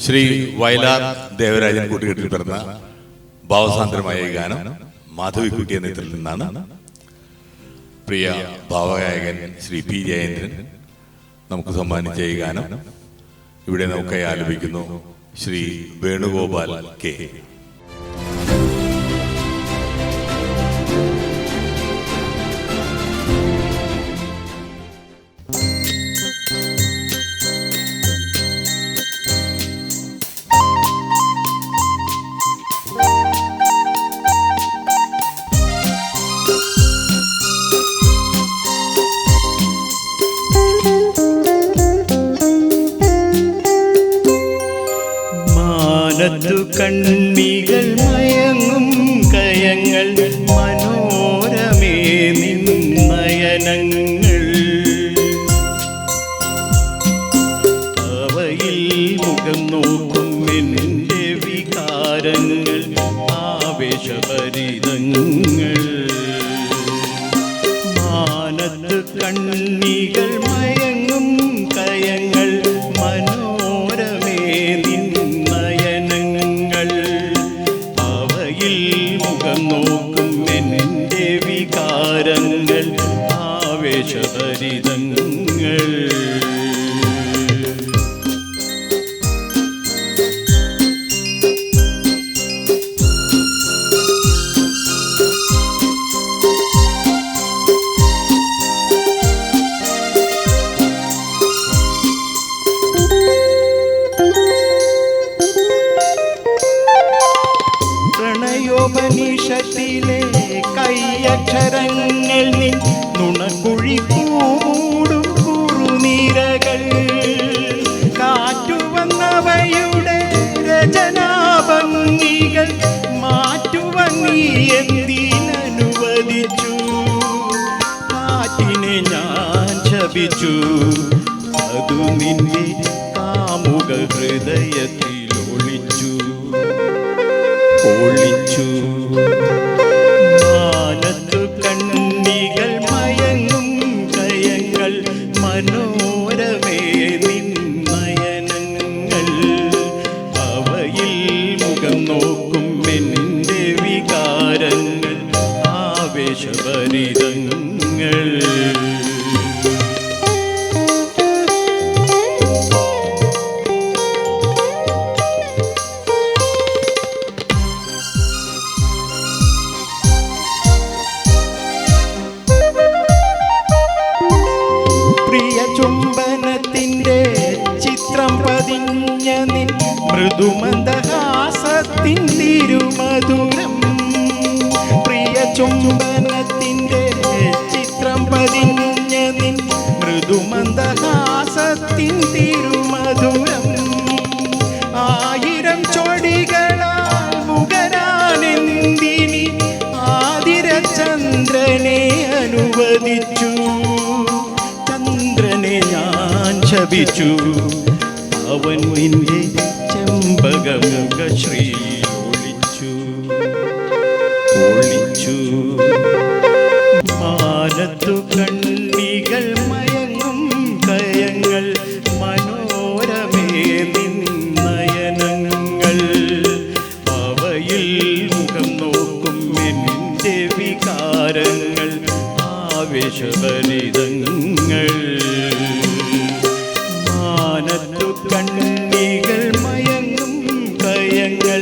ശ്രീ വയലാർ ദേവരാജൻ കൂട്ടുകെട്ടിൽ പിറന്ന ഭാവസാന്ദ്രമായ ഈ ഗാനം മാധവിക്കുട്ടി എന്ന ചിത്രത്തിൽ നിന്നാണ്. പ്രിയ ഭാവഗായകൻ ശ്രീ പി ജയേന്ദ്രൻ നമുക്ക് സമ്മാനിച്ച ഈ ഗാനം ഇവിടെ നമുക്കായി ആലപിക്കുന്നു ശ്രീ വേണുഗോപാൽ കെ. കണ്ണികൾ മയങ്ങും കയങ്ങൾ മനോരമേ നിന്നയനങ്ങൾ അവയിൽ മുഖം നോക്കും എൻ്റെ വികാരങ്ങൾ ആവേശഭരിതങ്ങൾ. മാനത്ത് കണ്ണികൾ മയങ്ങും കയങ്ങൾ മനോരമേ നോക്കും എൻ്റെ വികാരങ്ങൾ ആവേശഭരിതങ്ങൾ. പ്രണയോപനിഷത്തിലെ കയ്യക്ഷരങ്ങൾ നിൻ നുണക്കുഴി മൂടും കുറുനിരകൾ കാറ്റുവന്നവയുടെ രചനാഭംഗികൾ മാറ്റുവാൻ നീ എന്തിനനുവദിച്ചു? കാറ്റിനെ ഞാൻ ശപിച്ചു, അതു നിന്റെ കാമുക ഹൃദയത്തിൽ ഒളിച്ചു. മാനത്തു കണ്ണികൾ മയങ്ങും കയങ്ങൾ മനോരമേ നിന്നയനങ്ങൾ അവയിൽ മുഖം നോക്കും എൻ്റെ വികാരങ്ങൾ ആവേശഭരിതങ്ങൾ. ചുംബനത്തിൻ്റെ ചിത്രം പതിഞ്ഞ നിൻ മൃദുമന്ദഹാസത്തിൻ തിരുമധുരം. പ്രിയ ചുംബനത്തിൻ്റെ ചിത്രം പതിഞ്ഞ നിൻ മൃദുമന്ദഹാസത്തിൻ തിരുമധുരം. ആയിരം ചൊടികളാൽ മുഖരാനെന്തിനി ആതിരചന്ദ്രനെ അനുവദിച്ചു. ചന്ദ്രനെ ഞാൻ ശപിച്ചു, അവൻ നിന്റെ ചെമ്പകമുഖശ്രീ ഒളിച്ചു. മാനത്തു കണ്ണികൾ മയങ്ങും കയങ്ങൾ മനോരമേ നിന്നയനങ്ങൾ അവയിൽ മുഖം നോക്കും എൻ്റെ വികാരങ്ങൾ ആവേശഭരിതങ്ങൾ. മാനത്തു കണ്ണികൾ മയങ്ങും കയങ്ങൾ